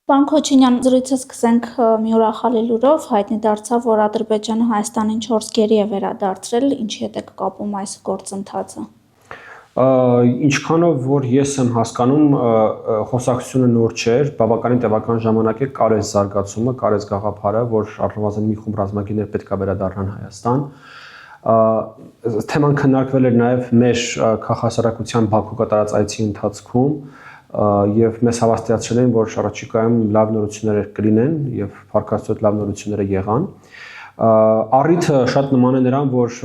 Պարոն Քոչինյան, զրույցը սկսենք մի ուրախալի լուրով, հայտնի դարձավ, որ Ադրբեջանը Հայաստանին 4 գերի է վերադարձրել, ինչի հետ է կապում այս գործընթացը։ Ինչքանով որ ես եմ հասկանում, խոսակցությունը նոր չէր, բավականին տևական ժամանակ է կար այս զարգացումը, կար այս գաղափարը, որ առնվազն մի խումբ ռազմագիրներ պետք է վերադառնան Հայաստան։ Թեման քննարկվել էր նաև մեր քաղաքասարակության Բաքու կատարած այցի ընթացքում եւ մեզ հավաստիացրել են, որ առաջիկայում լավ նորություններ կլինեն եւ փառքաստուտ լավ նորությունները եղան։ Առիթը շատ նման է նրան, որ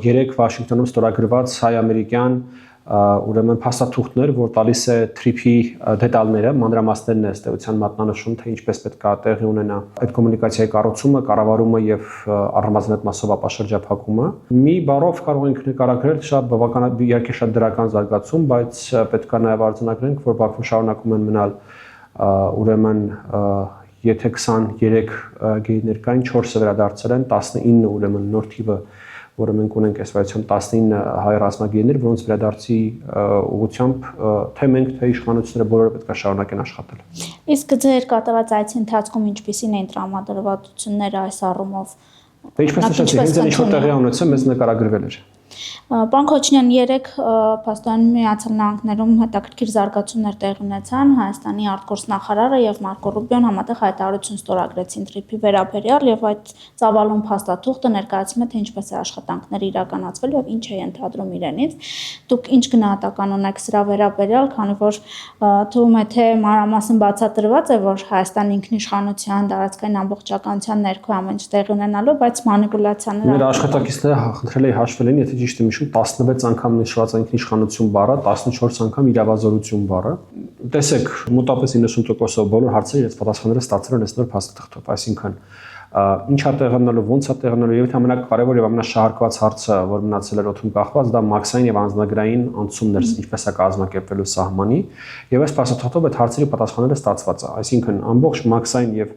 երեք Վաշինգտոնում ստորագրված հայ-ամերիկյան ուրեմն փաստաթուղթներ, որ տալիս է թրիփի դետալները, մանրամասներն է ըստեյության մատնանշում, թե ինչպես պետք է տեղի ունենա այդ կոմունիկացիայի կառուցումը, կառավարումը եւ առնվազն այդ մասով ապաշրջափակումը։ Մի բառով կարող ենք նկարագրել շատ բավական իհարկե շատ դրական զարգացում, բայց պետք է նաեւ արձանագրենք, որ Բաքվում շարունակում են մնալ ուրեմն եթե 23 գեյներ կային, 4-ը վերադարձել են, 19 ուրեմն նոր թիվը, որը մենք ունենք այս վայրում 19 հայ ռազմագերներ, որոնց վերադարձի ուղղությամբ թե մենք, թե իշխանությունները բոլորը պետք է շարունակեն աշխատել։ Իսկ ձեր կատարած այցի ընթացքում ինչպիսին էին տրամադրվածությունները այս առումով։ Ինչպես նշեցի, հենց այն ինչ-որ տեղի ունեցել, մեզ նկարագրվել էր։ Պարոն Քոչինյան, երեք փաստորեն Միացյալ Նահանգներում հետաքրքիր զարգացումներ տեղի ունեցան, Հայաստանի արտգործնախարարը եւ Մարկո Ռուբիոն համատեղ հայտարարություն ստորագրեցին TRIP-ի վերաբերյալ եւ այդ ծավալուն փաստաթուղթը ներկայացնում է, թե ինչպես է աշխատանքները իրականացվել եւ ինչ է ենթադրում իրենից։ Դուք ինչ գնահատական ունեք սրա վերաբերյալ, քանի որ թվում է թե մանրամասն բացատրված է, որ Հայաստանի ինքնիշխանության տարածքային ամբողջականության ներքո ամեն ինչ տեղի ունենալու, բայց մանիպուլյացիաները մեր աշխատակիցները խնդրել էի հաշվել են, եթե ճիշտ եմ հիշում, 16 անգամ նշված ինքնիշխանություն բառը, 14 անգամ իրավազորություն բառը։ Տեսեք, մոտավորապես 90%-ով բոլոր հարցերը իրենց պատասխանները ստացել են այս նոր փաստաթղթով, այսինքն ինչ է տեղանալու, ոնց է տեղանալու, եւ ամենակարևոր եւ ամենաշահարկված հարցը, որ մնացել էր օդում կախված, դա մաքսային եւ անձնագրային անցումն էր, ինչպես է կազմակերպվելու սահմանի, եւ այս փաստաթղթով այդ հարցերի պատասխանները ստացված է, այսինքն ամբողջ մաքսային եւ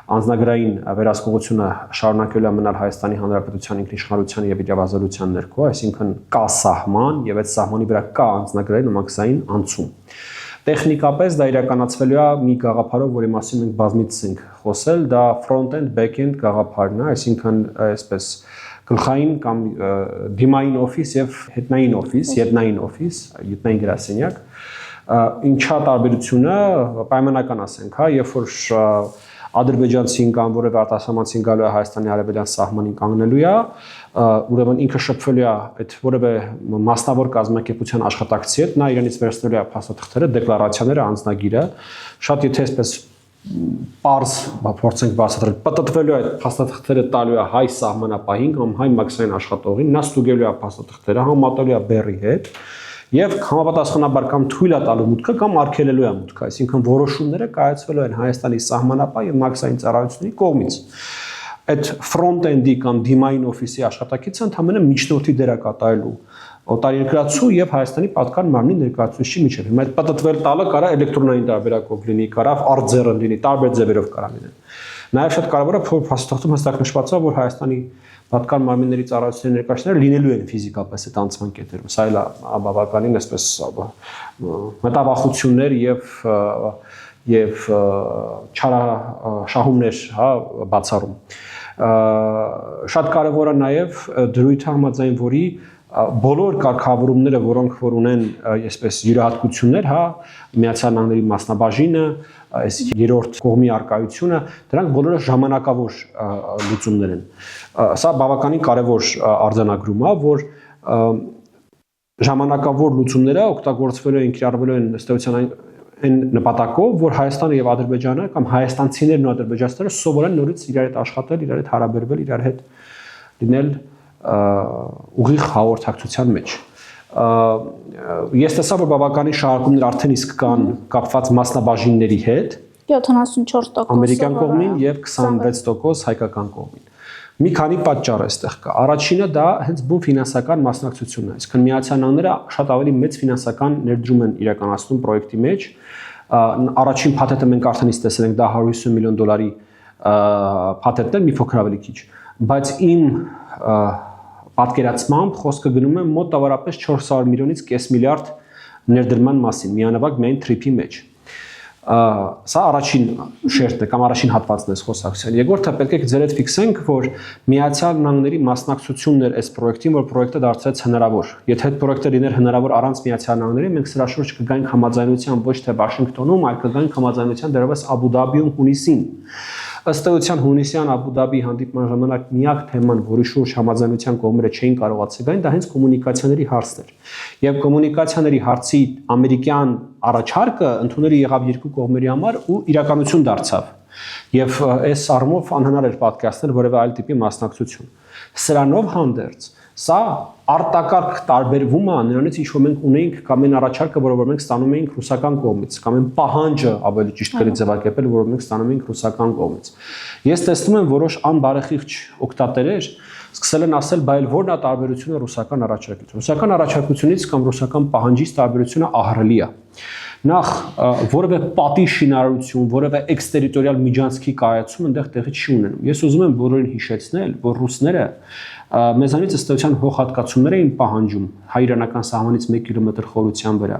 անձնագրային վերահսկողությունը շարունակելու է մնալ Հայաստանի Հանրապետության ինքնիշխանության եւ իրավազորության ներքո, այսինքն կա սահման եւ այդ սահմանի վրա կա անձնագրային ու մաքսային անցում։ Տեխնիկապես դա իրականացվելու է մի գաղափարով, որի մասին մենք բազմիցս ենք խոսել, դա front-end, back-end գաղափարն է, այսինքն այսպես գլխային կամ դիմային օֆիս եւ հետնային օֆիս, յետնային գրասենյակ, ինչա տարբերությունը պայմանական ասենք, հա, երբ որ ադրբեջանցին կամ որևէ արտասահմանցին գալու է Հայաստանի արևելյան սահմանին կանգնելու է, ուրեմն ինքը շփվելու է այդ որևէ մասնավոր կազմակերպության աշխատակցի հետ, նա իրենից վերցնելու է փաստաթղթերը, դեկլարացիաները, անձնագիրը, շատ եթե այսպես պարզ փորձենք բացատրել, պատտվելու է այդ փաստաթղթերը տալու է հայ սահմանապահին կամ հայ մաքսային աշխատողին, նա ստուգելու է փաստաթղթերը, համատալու է բեռի հետ եւ համապատասխանաբար կամ թույլ է տալու մուտքը կամ արգելելու է մուտքը, այսինքն որոշումները կայացվելու են Հայաստանի սահմանապահ եւ մաքսային ծառայությունների կողմից։ Այդ front-end-ի կամ դիմային օֆիսի աշխատակիցը ընդհանրապես միջնորդի դեր է կատարելու օտարերկրացու եւ Հայաստանի պատկան մարմնի ներկայացուցիչի միջեւ։ Հիմա այդ պատտվել տալը կարա էլեկտրոնային տարբերակով լինի, կարա արձեռն լինի, տարբեր ձևերով կարա լինել։ Նաեւ շատ կարեւոր է, որ փաստաթղթում հստակ նշված է, որ Հայաստանի պատկան մարմինների ծառայությունների ներկայացուցիչները լինելու են ֆիզիկապես այդ անցման կետերում։ Սա էլ է բավականին այսպես մտավախություններ եւ չարաշահումներ, հա, բացառում։ Շատ կարեւոր է նաեւ դրույթը համաձայն որի բոլոր կարգավորումները, որոնք որ ունեն այսպես յուրահատկություններ, հա, Միացյալ Նահանգների մասնաբաժինը, այս երրորդ կողմի արկայությունը, դրանք բոլորը ժամանակավոր լուծումներ են։ Սա բավականին կարևոր արձանագրում է, որ ժամանակավոր լուծումները օգտագործվելու են, կիրառվելու են ըստեյության այն նպատակով, որ Հայաստանը եւ Ադրբեջանը կամ հայաստանցիներն ու ադրբեջանցիները սովորեն նորից իրար հետ աշխատել, իրար հետ հարաբերվել, իրար հետ լինել ուղիղ հաղորդակցության մեջ։ Ես տեսա, որ բավականին շահարկումներ արդեն իսկ կան կապված մասնաբաժինների հետ 74% ամերիկյան կողմին եւ 26% հայկական կողմին։ Մի քանի պատճառ է այստեղ կա։ Առաջինը դա հենց բուն ֆինանսական մասնակցությունն է, այսինքն Միացյալ Նահանգները շատ ավելի մեծ ֆինանսական ներդրում են իրականացնում պրոյեկտի մեջ։ Առաջին փաթեթը մենք արդեն իսկ տեսել ենք, դա $150 միլիոն փաթեթն է, մի փոքր ավելի քիչ, բայց իմ պատկերացմամբ խոսքը գնում է մոտավորապես 400 միլիոնից կես միլիարդ ներդրման մասին, միանավակ միայն TRIP-ի մեջ։ Սա առաջին շերտն է կամ առաջին հատվածն է խոսակցության։ Երկրորդը պետք է ձեր հետ ֆիքսենք, որ Միացյալ Նահանգների մասնակցությունն էր այս պրոյեկտին, որ պրոյեկտը դարձեց հնարավոր։ Եթե այդ պրոյեկտը լիներ հնարավոր առանց Միացյալ Նահանգների, մենք սրա շուրջ կգայինք համաձայնության ոչ թե Վաշինգտոնում, այլ կգայինք համաձայնության դեռևս Աբու Դաբիում հունիսին։ Ըստ էության հունիսյան Աբու Դաբի հանդիպման ժամանակ միակ թեման, որի շուրջ համաձայնության կողմերը չէին կարողացել գային, դա հենց կոմունիկացիաների հարցն էր։ Եվ կոմունիկացիաների հարցի ամերիկյան առաջարկը ընդունել եղավ երկու կողմերի համար ու իրականություն դարձավ։ Եվ այս առումով անհնար էր պատկերացնել որևէ այլ տիպի մասնակցություն։ Սրանով հանդերձ սա արտակարգ տարբերվում է նրանից, ինչ որ մենք ունեինք կամ այն առաջարկը, որը մենք ստանում էինք ռուսական կողմից, կամ այն պահանջը, ավելի ճիշտ կլինի ձևակերպել, որը մենք ստանում էինք ռուսական կողմից։ Ես տեսնում եմ որոշ անբարեխիղճ օգտատերեր սկսել են ասել, բայց ո՞րն է տարբերությունը ռուսական առաջարկից։ Ռուսական առաջարկությունից կամ ռուսական պահանջից տարբերությունը ահռելի է։ Նախ որևէ պատի շինարարություն, որևէ էքստերիտորիալ միջանցքի կայացում այնտեղ տեղի չի ունենում։ Ես ուզում եմ բոլորին հիշեցնել, որ ռուսները մեզանից ըստ էության հողհատկացումներ էին պահանջում հայ-իրանական սահմանից 1 կիլոմետր խորության վրա,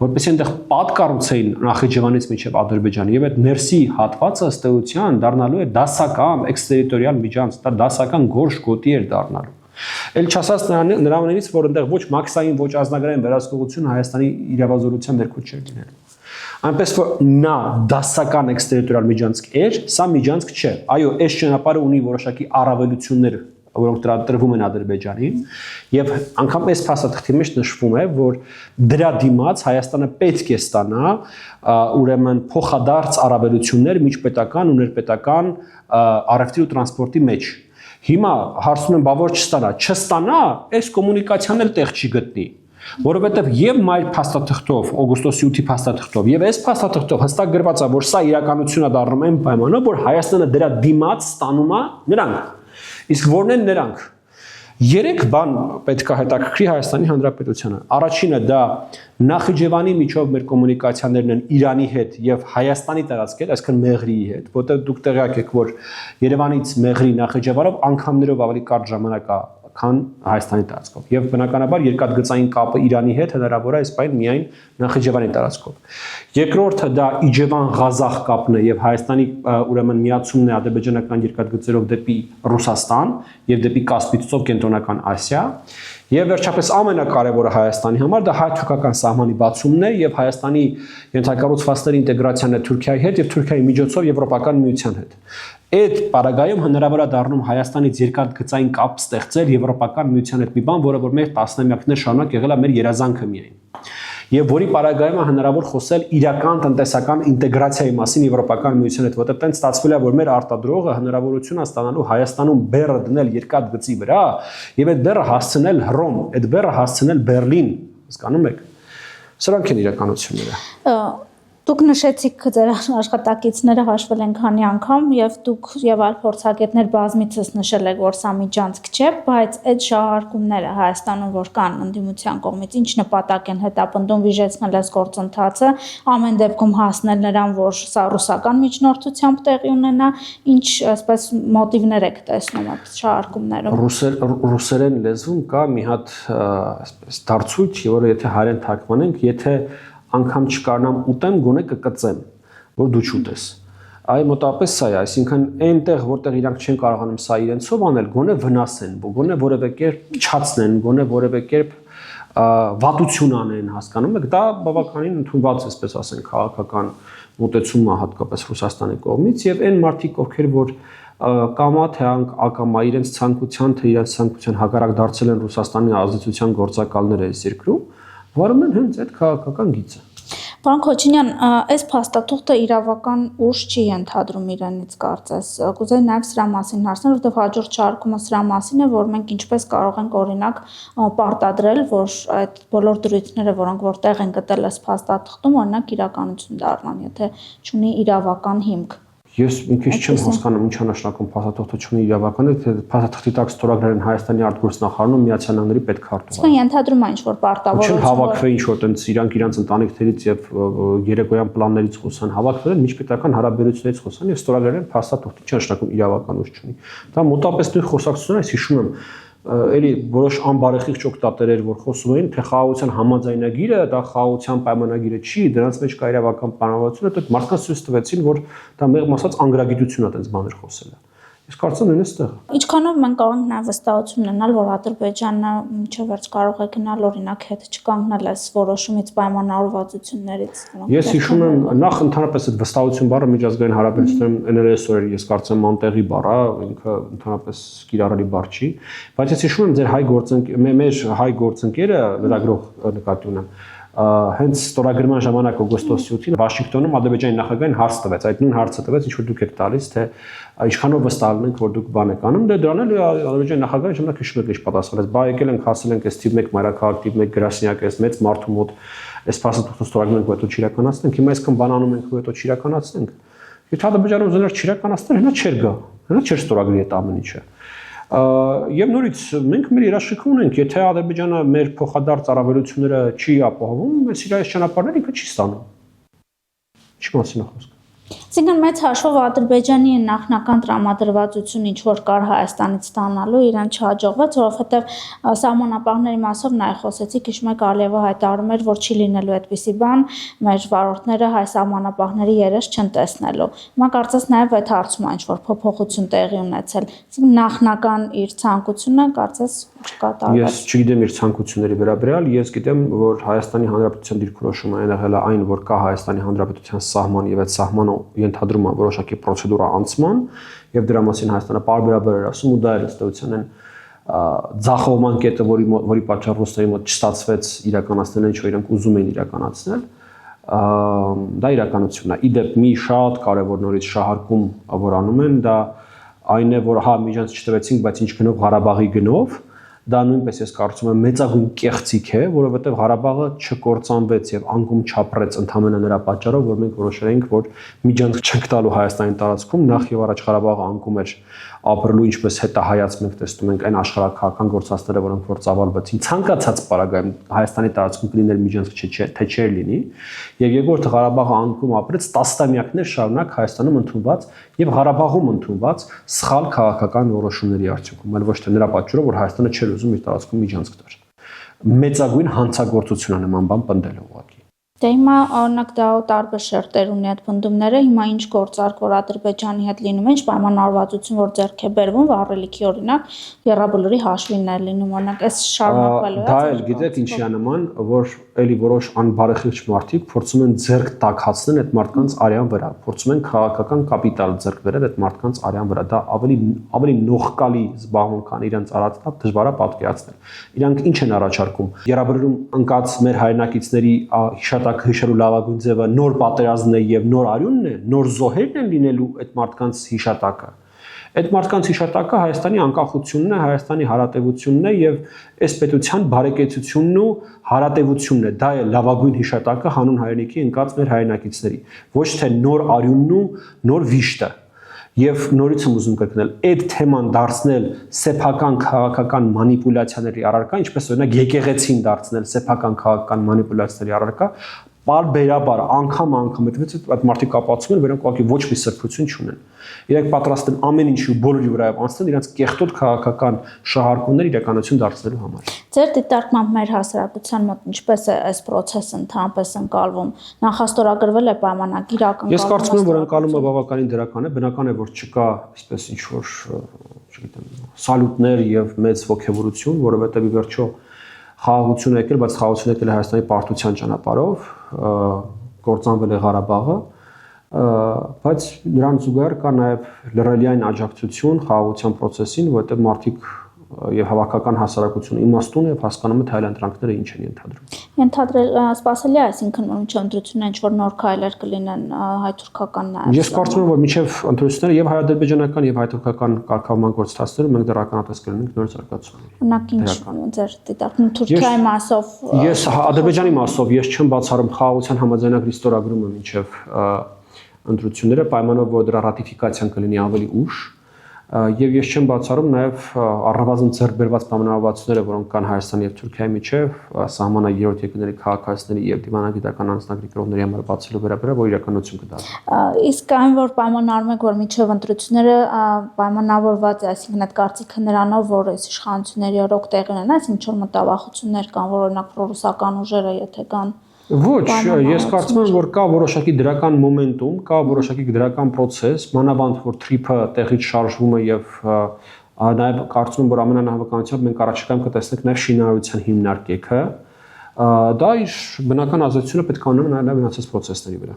որպեսզի այնտեղ պատ կառուցեին Նախիջևանից մինչև Ադրբեջան, եւ այդ ներսի հատվածը ըստ էության դառնալու է դասական էքստերիտորիալ միջանց, դա դասական գորշ գոտի էր դառնալու։ Էլ չասած նրանից, որ այնտեղ ոչ մաքսային, ոչ ազնագրային վերահսկողություն Հայաստանի իրավազորության ներքո չէր լինելու։ Այնպես որ նա դասական էքստերիտորիալ միջանցք էր, սա միջանցք չէ։ Այո, այս ճանապարհը ունի որոշակի առավելություններ, որոնք տրվում են Ադրբեջանին, եւ անգամ այս փաստաթղթի մեջ նշվում է, որ դրա դիմաց Հայաստանը պետք է ստանա ուրեմն փոխադարձ առավելություններ միջպետական ու ներպետական առևտրի ու տրանսպորտի մեջ։ Հիմա հարցում եմ, բա որ չստանա, այս կոմունիկացիան էլ տեղ չի գտնի, որովհետև եւ մայր փաստաթղթով, օգոստոսի 8-ի փաստաթղթով եւ այս փաստաթղթով հստակ գրված է, որ սա իրականություն է դառնում այն պայմանով, որ Հայաստանը դրա դիմաց ստանում է նրանք։ Իսկ որն են նրանք։ 3 բան պետք է հետաքրքրի Հայաստանի Հանրապետությանը։ Առաջինը դա Նախիջևանի միջով մեր կոմունիկացիաներն են Իրանի հետ եւ Հայաստանի տարածքի հետ, այսինքն Մեղրիի հետ, որտեղ դուք տեղյակ եք, որ Երևանից Մեղրի Նախիջևանով անգամներով ավելի կարճ ժամանակ է քան Հայաստանի տարածքով։ Եվ բնականաբար երկաթգծային կապը Իրանի հետ հնարավոր է այս պայն միայն Նախիջևանի տարածքով։ Երկրորդը դա Իջևան-Ղազախ կապն է եւ Հայաստանի ուրեմն միացումն է ադրբեջանական երկաթգծերով դեպի Ռուսաստան եւ դեպի Կասպից ծով կենտրոնական Ասիա։ Եվ վերջապես ամենակարևորը Հայաստանի համար դա հայ-թուրքական սահմանի բացումն է եւ Հայաստանի ենթակառուցվածքների ինտեգրացիան է Թուրքիայի հետ եւ Թուրքիայի միջոցով Եվրոպական միության հետ։ Այդ պարագայում հնարավոր է դառնում Հայաստանից երկաթգծային կապ ստեղծել Եվրոպական միության հետ մի բան, որը որ մեր տասնամյակներ շարունակ եղել է մեր երազանքը միայն։ Եվ որի պարագայում է հնարավոր խոսել իրական տնտեսական ինտեգրացիայի մասին Եվրոպական միության հետ, որտեղ տենց ստացվել է, որ մեր արտադրողը հնարավորություն է ստանալու Հայաստանում բեռը դնել երկաթգծի վրա եւ այդ բեռը հասցնել Հռոմ, այդ բեռը հասցնել Բերլին, հասկանում եք։ Սրանք են իրականությունները։ Դուք նշեցիք ձեր աշխատակիցները հաշվել են քանի անգամ եւ դուք եւ այլ փորձագետներ բազմիցս նշել եք, որ սա միջանցք չէ, բայց այդ շահարկումները Հայաստանում որ կան ընդդիմության կողմից ինչ նպատակ են հետապնդում վիժեցնել այս գործընթացը, ամեն դեպքում հասնել նրան, որ սա ռուսական միջնորդությամբ տեղի ունենա, ինչ այսպես մոտիվներ եք տեսնում այդ շահարկումներում։ Ռուսերեն լեզվում կա մի հատ այսպես դարձույթ, որը եթե հայերեն թարգմանենք, եթե անգամ չկարնամ ուտեմ, գոնե կկծեմ, որ դու չուտես։ Այ մոտավորապես սա է, այսինքն այնտեղ, որտեղ իրանք չեն կարողանում սա իրենցով անել, գոնե վնասեն, գոնե որևէ կերպ չացնեն, գոնե որևէ կերպ վատություն անեն, հասկանում եք, դա բավականին ընդունված, այսպես ասենք, քաղաքական մոտեցում է հատկապես Ռուսաստանի կողմից եւ այն մարդիկ, ովքեր որ կամա թե ակամա իրենց ցանկության թե իրենց ցանկության հակառակ դարձել են Ռուսաստանի ազդեցության գործակալները այս երկրում, վարում են հենց այդ քաղաքական գիծը։ Պարոն Քոչինյան, այս փաստաթուղթը իրավական ուժ չի ընդհանրում իրենից կարծես։ Կուզեի նաև սրա մասին հարցնել, որովհետև հաջորդ շարքումը սրա մասին է, որ մենք ինչպես կարող ենք օրինակ պարտադրել, որ այդ բոլոր դրույթները, որոնք որտեղ են գտել այս փաստաթղթում, օրինակ իրականություն դառնան, եթե չունի իրավական հիմք։ Ես ինքս չեմ հասկանում ինչ նշանակում փաստաթղթը չունի իրավական, թե փաստաթղթի տակ ստորագրել են Հայաստանի արտգործնախարարում Միացյալ Նահանգների պետքարտուղար։ Սա ենթադրում է ինչ որ պարտավորություն։ Չեն հավաքվել ինչ որ տենց իրանք իրանց ընտանիքներից եւ երեկոյան պլաններից խոսան, հավաքվել են միջպետական հարաբերություններից խոսան եւ ստորագրել են փաստաթղթի, չի նշանակում իրավական ուժ չունի։ Դա մոտապես նույն խոսակցությունն է, ես հիշում եմ էլի որոշ անբարեխիղճ օկտատերեր, որ խոսում էին, թե խաղաղության համաձայնագիրը դա խաղաղության պայմանագիրը չի, դրանց մեջ կա իրավական պայմանավորություն, այդ մարդկանց ցույց տվեցին, որ դա մեղմ ասած անգրագիտություն է այդպես բաներ խոսելը։ Իսկ կարծում եմ նույնիսկ տեղը։ Ինչքանով մենք կարող ենք նաև վստահություն ունենալ, որ Ադրբեջանը մինչև վերջ կարող է գնալ օրինակ հետ չկանգնել այս որոշումից պայմանավորվածություններից։ Ես հիշում եմ նախ ընդհանրապես այդ վստահություն բառը միջազգային հարաբերություններում NRS օրեր ես կարծեմ անտեղի բառ է, ինքը ընդհանրապես կիրառելի բառ չի, բայց ես հիշում եմ ձեր մեր հայ գործընկերը լրագրող նկատի ունեմ հենց ստորագրման ժամանակ օգոստոսի 8-ին Վաշինգտոնում Ադրբեջանի նախագահին հարց տվեց, այդ նույն հարցը տվեց, ինչ որ դուք եք տալիս, թե ինչքանով վստահ ենք, որ դուք բան եք անում, դե դրան էլ Ադրբեջանի նախագահը ժամանակ հիշում եք ինչ պատասխանեց, բա եկել ենք հասել ենք այս թիվ 1 մայրաքաղաք, թիվ 1 գրասենյակ, այս մեծ մարդու մոտ, այս փաստաթուղթը ստորագրենք, ու հետո չիրականացնենք, հիմա այսքան բան անում ենք, ու հետո չիրականացնենք։ Եթե Ադրբեջանը ուզենար չիրականացնել, հնա չէր գա, հնա չէր ստորագրի այդ ամեն ինչը։ Եվ նորից մենք մեր երաշխիքը ունենք, եթե Ադրբեջանը մեր փոխադարձ առավելությունները չի ապահովում, այս իր այս ճանապարհները ինքը չի ստանում։ Չի մասին է խոսքը։ Այսինքն մեծ հաշվով Ադրբեջանի նախնական տրամադրվածությունը ինչ որ կար Հայաստանից ստանալու իրեն չհաջողվեց, որովհետև սահմանապահների մասով նաև խոսեցի, հիշում եք Ալիևը հայտարարում էր, որ չի լինելու այդպիսի բան, մեր վարորդները հայ սահմանապահների երես չեն տեսնելու։ Հիմա կարծես նաև այդ հարցում է ինչ որ փոփոխություն տեղի ունեցել։ Այսինքն նախնական իր ցանկությունը կարծես չկատարվեց։ Ես չգիտեմ իր ցանկությունների վերաբերյալ, ես գիտեմ, որ Հայաստանի Հանրապետության դիրքորոշումը եղել է այն, որ կա Հայաստանի Հանրապետության սահման եւ այդ սահմանը ենթադրում է որոշակի պրոցեդուրա անցման եւ դրա մասին Հայաստանը պարբերաբար էր ասում ու դա էր ըստեյության այն ձախողման կետը, որի պատճառով ռուսների մոտ չստացվեց իրականացնել ինչ որ իրենք ուզում էին իրականացնել, դա իրականությունն է։ Իդեպ մի շատ կարևոր նորից շահարկում, որ անում են, դա այն է, որ հա միջանց չտվեցինք, բայց ինչ գնով Ղարաբաղի գնով, դա նույնպես ես կարծում եմ մեծագույն կեղծիք է, որովհետև Ղարաբաղը չկործանվեց եւ անկում չապրեց ընդհանրապես նրա պատճառով, որ մենք որոշել էինք, որ միջանց չենք տալու Հայաստանի տարածքում, նախ եւ առաջ Ղարաբաղը անկում էր ապրելու, ինչպես հետո հայաց մենք տեսնում ենք այն աշխարհակահական գործընթացները, որոնք որ ծավալվեցին ցանկացած պարագայում Հայաստանի տարածքում կլիներ միջանց թե չէր լինի, եւ երկրորդը Ղարաբաղը անկում ապրեց տասնամյակներ շարունակ Հայաստանում ընդունված եւ Ղարաբաղում ընդունված սխալ քաղաքական որոշումների արդյունքում, այլ ոչ թե նրա պատճառով, որ Հայաստանը չէր ուզում իր տարածքում միջանց գտար։ Մեծագույն հանցագործություն է նման բան պնդել ուղղակի։ Դե հիմա օրինակ դա տարբեր շերտեր ունի այդ բնդումները, հիմա ինչ գործարք որ Ադրբեջանի հետ լինում է, ինչ պայմանավորվածություն որ ձեռք է բերվում, վառելիքի օրինակ Եռաբլուրի հաշվին է լինում, օրինակ այս շարունակվելու է։ Դա էլ գիտեք ինչի է նման, որ էլի որոշ անբարեխիղճ մարդիկ փորձում են ձեռք տաքացնել այդ մարդկանց արյան վրա, փորձում են քաղաքական կապիտալ ձեռք բերել այդ մարդկանց արյան վրա, դա ավելի նողկալի զբաղմունք, քան իրենց արածը դժվար է պատկերացնել։ Իրանք ինչ են առաջարկում։ Եռաբլուրում ընկած մեր հայրենակիցների հիշատակ հիշելու լավագույն ձևը նոր պատերազմն է եւ նոր արյունն է, նոր զոհերն են լինելու այդ մարդկանց հիշատակը։ Այդ մարդկանց հիշատակը Հայաստանի անկախությունն է, Հայաստանի հարատևությունն է եւ այս պետության բարեկեցությունն ու հարատևությունն է։ Դա է լավագույն հիշատակը հանուն հայրենիքի ընկած մեր հայրենակիցների, ոչ թե նոր արյունն ու նոր վիշտը։ Եվ նորից եմ ուզում կրկնել, այդ թեման դարձնել սեփական քաղաքական մանիպուլյացիաների առարկա, ինչպես օրինակ եկեղեցին դարձնել սեփական քաղաքական մանիպուլյացիաների առարկա, բարբերաբար անգամ այդ մարդիկ ապացուցում են, որոնք ուղղակի ոչ մի սրբություն չունեն։ Իրենք պատրաստ են ամեն ինչի բոլորի վրայով անցնել իրենց կեղտոտ քաղաքական շահարկումներ իրականություն դարձնելու համար։ Ձեր դիտարկմամբ մեր հասարակության մոտ ինչպես է այս process-ը ընդհանրապես ընկալվում։ Նախաստորագրվել է պայմանագիր ակնկալվում։ Ես կարծում եմ, որ ընկալումը բավականին դրական է, բնական է, որ չկա այսպես ինչ որ, չգիտեմ, սալյուտներ եւ մեծ ողջավորություն, որովհետեւ ի վերջո խաղաղություն եկել, բայց խաղաղություն եկել է Հայաստանի պարտության ճանապարհով, կործանվել է Ղարաբաղը, բայց նրանց զուգահեռ կա նաև լրելիային աջակցություն խաղաղության process-ին, որովհետև մարդիկ եւ հավաքական հասարակությունը իմաստուն է եւ հասկանում է թե այլ ընտրանքները ինչ են ենթադրում։ Ենթադրել սпасելի է, այսինքն ուրիշ ընտրությունն ինչ որ նոր քայլեր կլինեն հայ-թուրքական նաեւ։ Ես կարծում եմ, որ մինչեւ ընտրությունները եւ հայ-ադրբեջանական եւ հայ-թուրքական կարգավորման գործընթացներում մենք դեռ ականատես կլինենք նոր զարգացումների։ Օրինակ ինչ ձեր դիտարկում Թուրքիայի մասով։ Ես Ադրբեջանի մասով ես չեմ բացառում խաղաղության համաձայնագրի ստորագրումը մինչեւ ընտրությունները պայմանով որ դրա ռատիֆիկացիան կլինի ավելի ուշ։ Եվ ես չեմ բացառում նաև առնվազն ձեռքբերված պայմանավորվածությունները, որոնք կան Հայաստանի եւ Թուրքիայի միջև, սահմանը երրորդ երկրների քաղաքացիների եւ դիվանագիտական անձնագրի կրողների համար բացելու վերաբերյալ, որ իրականություն կդառնա։ Իսկ այն որ պայմանավորում եք, որ միջև ընտրությունները պայմանավորված է, այսինքն այդ կարծիքը նրանով, որ այս իշխանությունների օրոք տեղի ունենա, այսինքն ինչ որ մտավախություններ կան, որ օրինակ պրոռուսական ուժերը եթե կան Ոչ, ես կարծում եմ, որ կա որոշակի դրական մոմենտում, կա որոշակի դրական process, մանավանդ որ trip-ը տեղից շարժվում է եւ նաեւ կարծում եմ, որ ամենանահավականությամբ մենք առաջիկայում կտեսնենք նաեւ շինարարության հիմնարկեքը, դա իր բնական ազդեցությունը պետք է ունենա նաեւ մնացած process-ների վրա։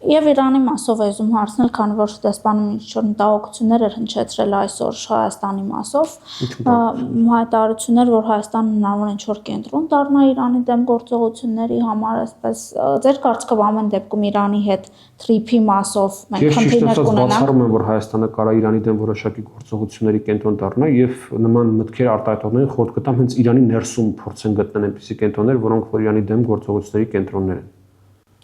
Եվ Իրանի մասով էզում հարցնել, քանի որ դեսպանում ինչ-որ մտահոգություններ էր հնչեցրել այսօր Հայաստանի մասով, հայտարարություններ, որ Հայաստանը հնարավոր է ինչ-որ կենտրոն դառնա Իրանի դեմ գործողությունների համար, այսպես ձեր կարծիքով ամեն դեպքում Իրանի հետ թրիփի մասով մենք խնդիրներ կունենանք։ Ես բացառում եմ, որ Հայաստանը կարա Իրանի դեմ որոշակի գործողությունների կենտրոն դառնա եւ նման մտքեր արտահայտողներին խորհուրդ կտամ հենց Իրանի ներսում փորձեն գտնել այնպիսի կենտրոններ, որոնք որ Իրանի դեմ գործողությունների կենտրոններ են։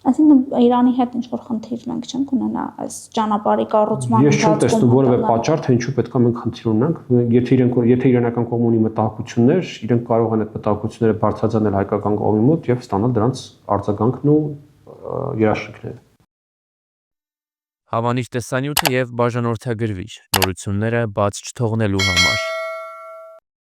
Այսինքն Իրանի հետ ինչ-որ խնդիր մենք չենք ունենա այս ճանապարհի կառուցման ընթացքում։ Ես չեմ տեսնում որևէ պատճառ, թե ինչու պետք է մենք խնդիր ունենանք, եթե իրանական կողմը ունի մտահոգություններ, իրենք կարող են այդ մտահոգությունները բարձրացնել հայկական կողմի մոտ եւ ստանալ դրանց արձագանքն ու երաշխիքները։ Հավանիչ տեսանյութը եւ բաժանորդագրվիչ նորությունները բաց չթողնելու համար